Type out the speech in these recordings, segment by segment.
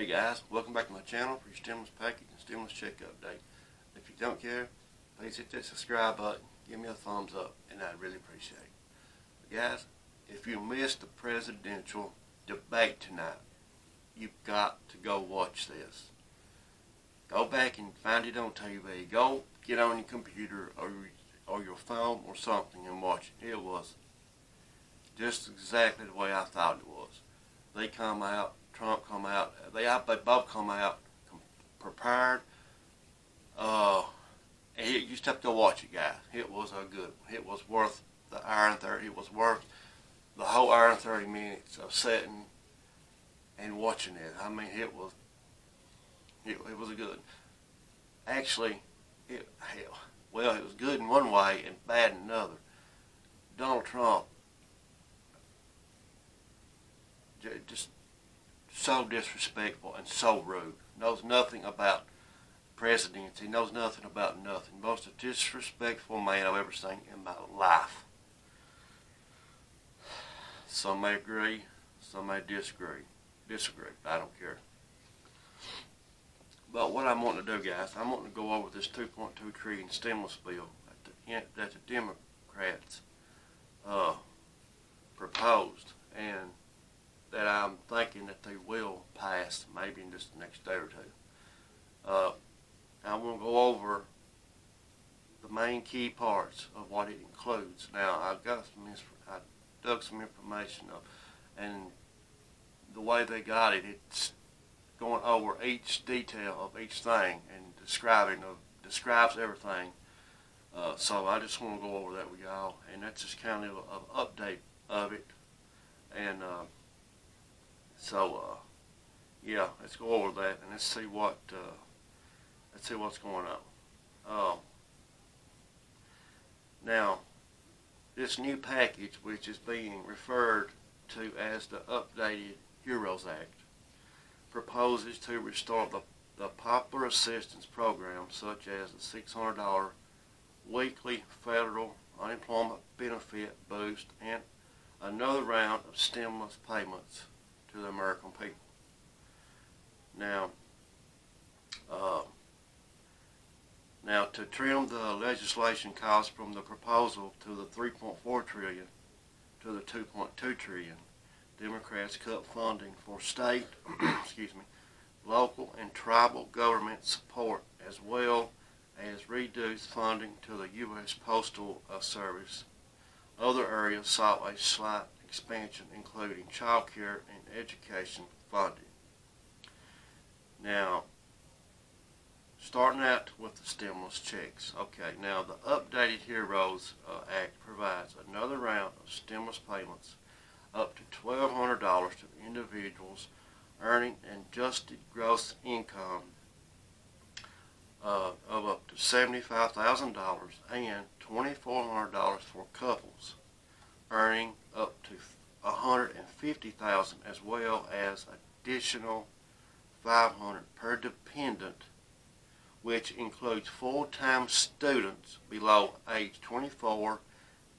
Hey guys, welcome back to my channel for your stimulus package and stimulus check update. If you don't care, please hit that subscribe button, give me a thumbs up, and I'd really appreciate it. But guys, if you missed the presidential debate tonight, you've got to go watch this. Go back and find it on TV. Go get on your computer or your phone or something and watch it. It was just exactly the way I thought it was. They come out, Trump come out, they both come out prepared. And you just have to go watch it, guys. It was a good one. It was worth the hour and 30. It was worth the whole hour and 30 minutes of sitting and watching it. I mean, it was a good one. Actually, it was good in one way and bad in another. Donald Trump just so disrespectful and so rude. Knows nothing about presidency. Knows nothing about nothing. Most disrespectful man I've ever seen in my life. Some may agree, some may disagree. I don't care. But what I'm wanting to do, guys, I'm wanting to go over this $2.2 trillion stimulus bill that the Democrats proposed, and that I'm thinking that they will pass maybe in just the next day or two. I want to go over the main key parts of what it includes. Now, I dug some information up, and the way they got it, it's going over each detail of each thing and describes everything. So I just want to go over that with y'all, and that's just kind of an update of it. And yeah, let's go over that and let's see what's going on. Now, this new package, which is being referred to as the updated HEROES Act, proposes to restore the popular assistance programs such as the $600 weekly federal unemployment benefit boost and another round of stimulus payments to the American people. Now, to trim the legislation costs from the proposal to the $3.4 trillion to the $2.2 trillion, Democrats cut funding for state, local and tribal government support, as well as reduced funding to the U.S. Postal Service. Other areas saw a slight expansion, including child care and education funding. Now, starting out with the stimulus checks. Okay, now the updated HEROES Act provides another round of stimulus payments up to $1,200 to individuals earning an adjusted gross income of up to $75,000 and $2,400 for couples earning up to $150,000, as well as additional $500 per dependent, which includes full-time students below age 24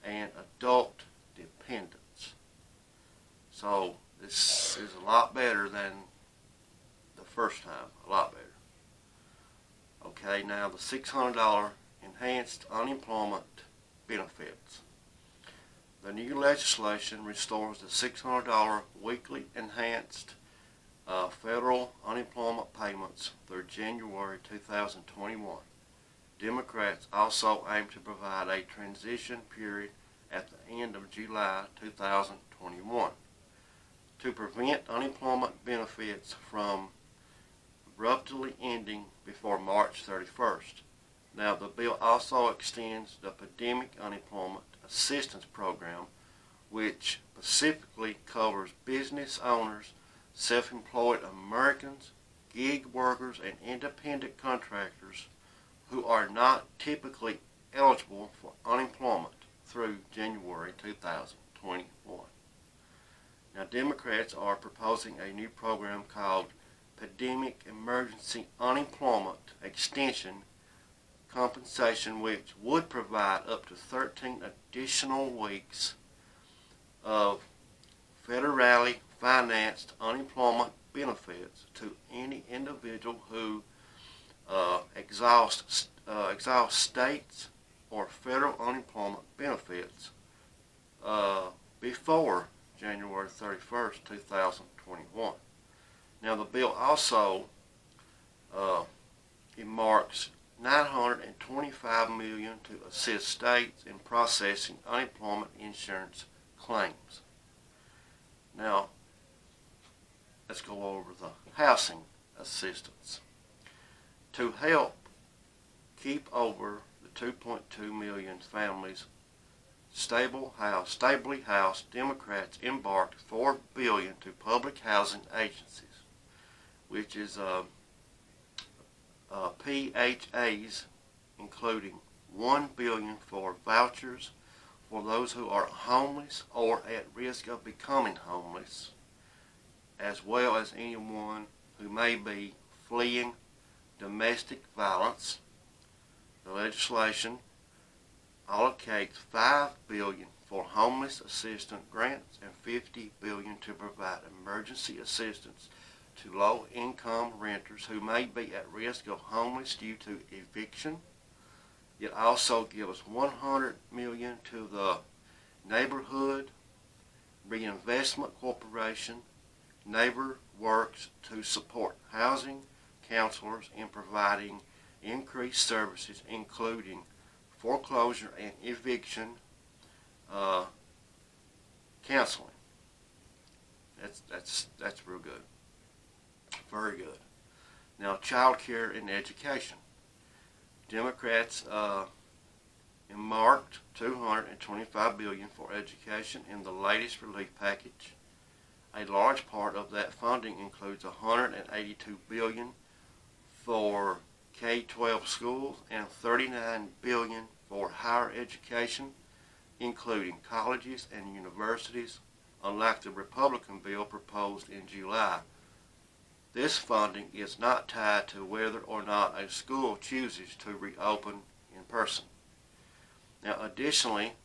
and adult dependents. So this is a lot better than the first time, a lot better. Okay, now the $600 enhanced unemployment benefits. The new legislation restores the $600 weekly enhanced federal unemployment payments through January 2021. Democrats also aim to provide a transition period at the end of July 2021 to prevent unemployment benefits from abruptly ending before March 31st. Now, the bill also extends the Pandemic Unemployment Assistance Program, which specifically covers business owners, self-employed Americans, gig workers, and independent contractors who are not typically eligible for unemployment through January 2021. Now, Democrats are proposing a new program called Pandemic Emergency Unemployment Extension Compensation, which would provide up to 13 additional weeks of federally financed unemployment benefits to individual who exhausts states or federal unemployment benefits before January 31st, 2021. Now the bill also earmarks $925 million to assist states in processing unemployment insurance claims. Now, let's go over the housing assistance. To help keep over the 2.2 million families stably housed, Democrats embarked $4 billion to public housing agencies, which is PHAs, including $1 billion for vouchers for those who are homeless or at risk of becoming homeless, as well as anyone who may be fleeing domestic violence. The legislation allocates $5 billion for homeless assistance grants and $50 billion to provide emergency assistance to low-income renters who may be at risk of homeless due to eviction. It also gives $100 million to the Neighborhood Reinvestment Corporation, Neighbor Works, to support housing counselors in providing increased services, including foreclosure and eviction counseling. That's real good. Very good. Now, child care and education. Democrats earmarked $225 billion for education in the latest relief package. A large part of that funding includes $182 billion for K-12 schools and $39 billion for higher education, including colleges and universities, unlike the Republican bill proposed in July. This funding is not tied to whether or not a school chooses to reopen in person. Now, additionally,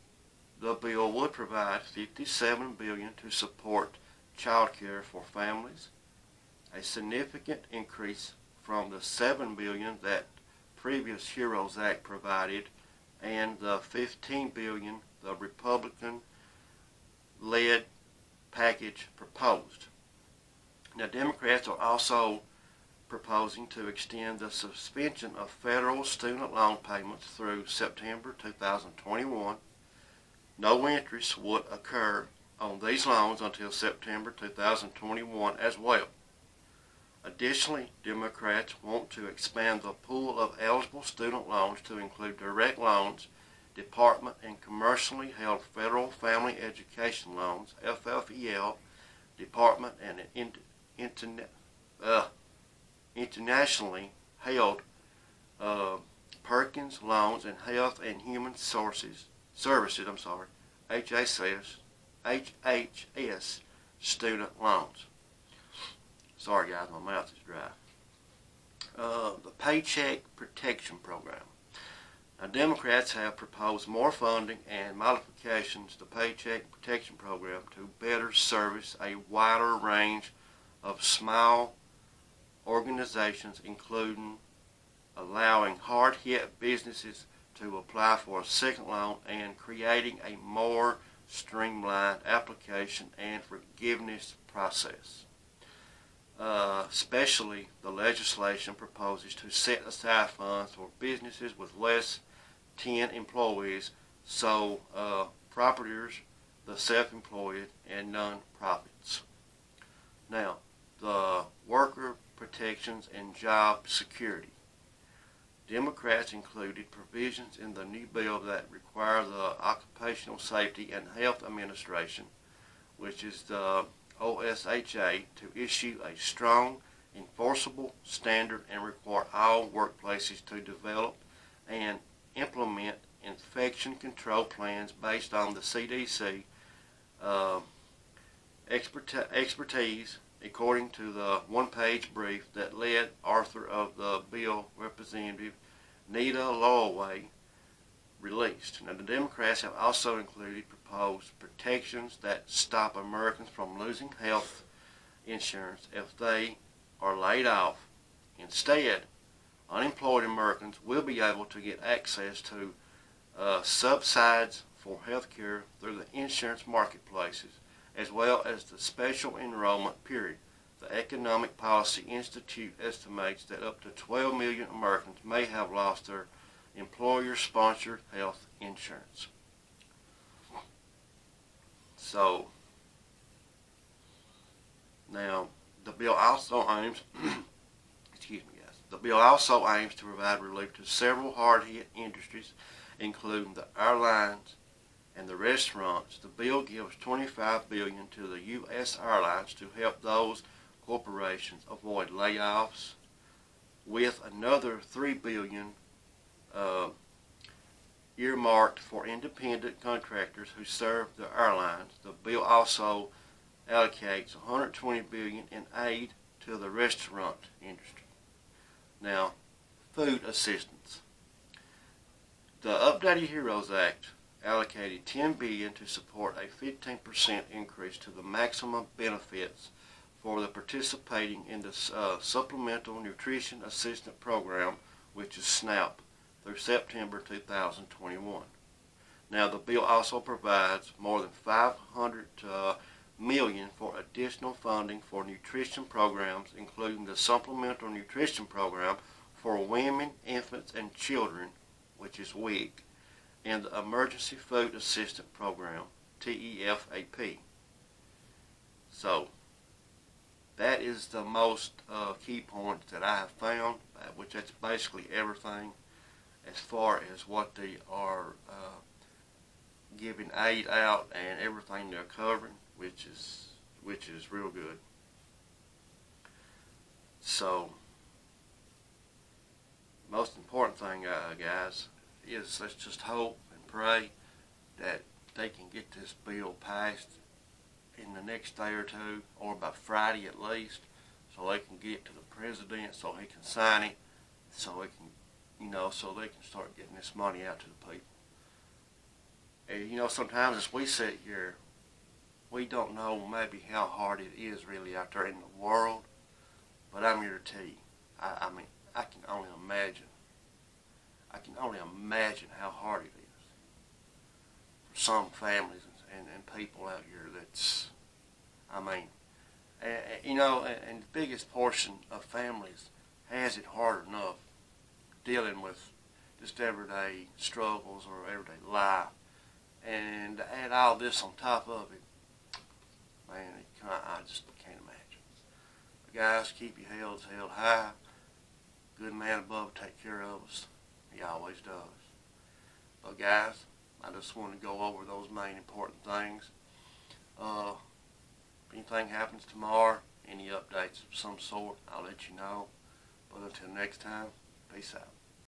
the bill would provide $57 billion to support child care for families, a significant increase from the $7 billion that previous HEROES Act provided and the $15 billion the Republican-led package proposed. Now, Democrats are also proposing to extend the suspension of federal student loan payments through September 2021. No interest would occur on these loans until September 2021 as well. Additionally, Democrats want to expand the pool of eligible student loans to include direct loans, department and commercially held federal family education loans, FFEL, department and internationally held Perkins loans, and Health and Human Services, HHS student loans. Sorry guys, my mouth is dry. The Paycheck Protection Program. Now, Democrats have proposed more funding and modifications to the Paycheck Protection Program to better service a wider range of small organizations, including allowing hard-hit businesses to apply for a second loan and creating a more streamlined application and forgiveness process. Especially, the legislation proposes to set aside funds for businesses with less 10 employees, so proprietors, the self-employed, and non-profits. Now, the worker protections and job security. Democrats included provisions in the new bill that require the Occupational Safety and Health Administration, which is the OSHA, to issue a strong, enforceable standard and require all workplaces to develop and implement infection control plans based on the CDC expertise, according to the one-page brief that led author of the bill, Representative Nita Lowaway, released. Now, the Democrats have also included proposed protections that stop Americans from losing health insurance if they are laid off Instead, unemployed Americans will be able to get access to subsidies for health care through the insurance marketplaces, as well as the special enrollment period. The Economic Policy Institute estimates that up to 12 million Americans may have lost their employer-sponsored health insurance. So, now, the bill also aims, excuse me guys, the bill also aims to provide relief to several hard-hit industries, including the airlines and the restaurants. The bill gives $25 billion to the U.S. airlines to help those corporations avoid layoffs, with another $3 billion earmarked for independent contractors who serve the airlines. The bill also allocates $120 billion in aid to the restaurant industry. Now, food assistance. The updated HEROES Act allocated $10 billion to support a 15% increase to the maximum benefits for the participating in the Supplemental Nutrition Assistance Program, which is SNAP, through September 2021. Now, the bill also provides more than $500 million for additional funding for nutrition programs, including the Supplemental Nutrition Program for Women, Infants, and Children, which is WIC, and the Emergency Food Assistance Program, TEFAP. So, that is the most key points that I have found, which that's basically everything as far as what they are giving aid out and everything they're covering, which is real good. So, most important thing, guys, is let's just hope and pray that they can get this bill passed in the next day or two, or by Friday at least, so they can get to the president so he can sign it, so it can, so they can start getting this money out to the people. And sometimes as we sit here, we don't know maybe how hard it is really out there in the world, but I'm here to tell you, I mean, I can only imagine how hard it is for some families and people out here that's, I mean, and the biggest portion of families has it hard enough dealing with just everyday struggles or everyday life, and to add all this on top of it, man, I just can't imagine. But guys, keep your heads held high. Good man above will take care of us. He always does. But guys, I just want to go over those main important things. If anything happens tomorrow, any updates of some sort, I'll let you know. But until next time, peace out.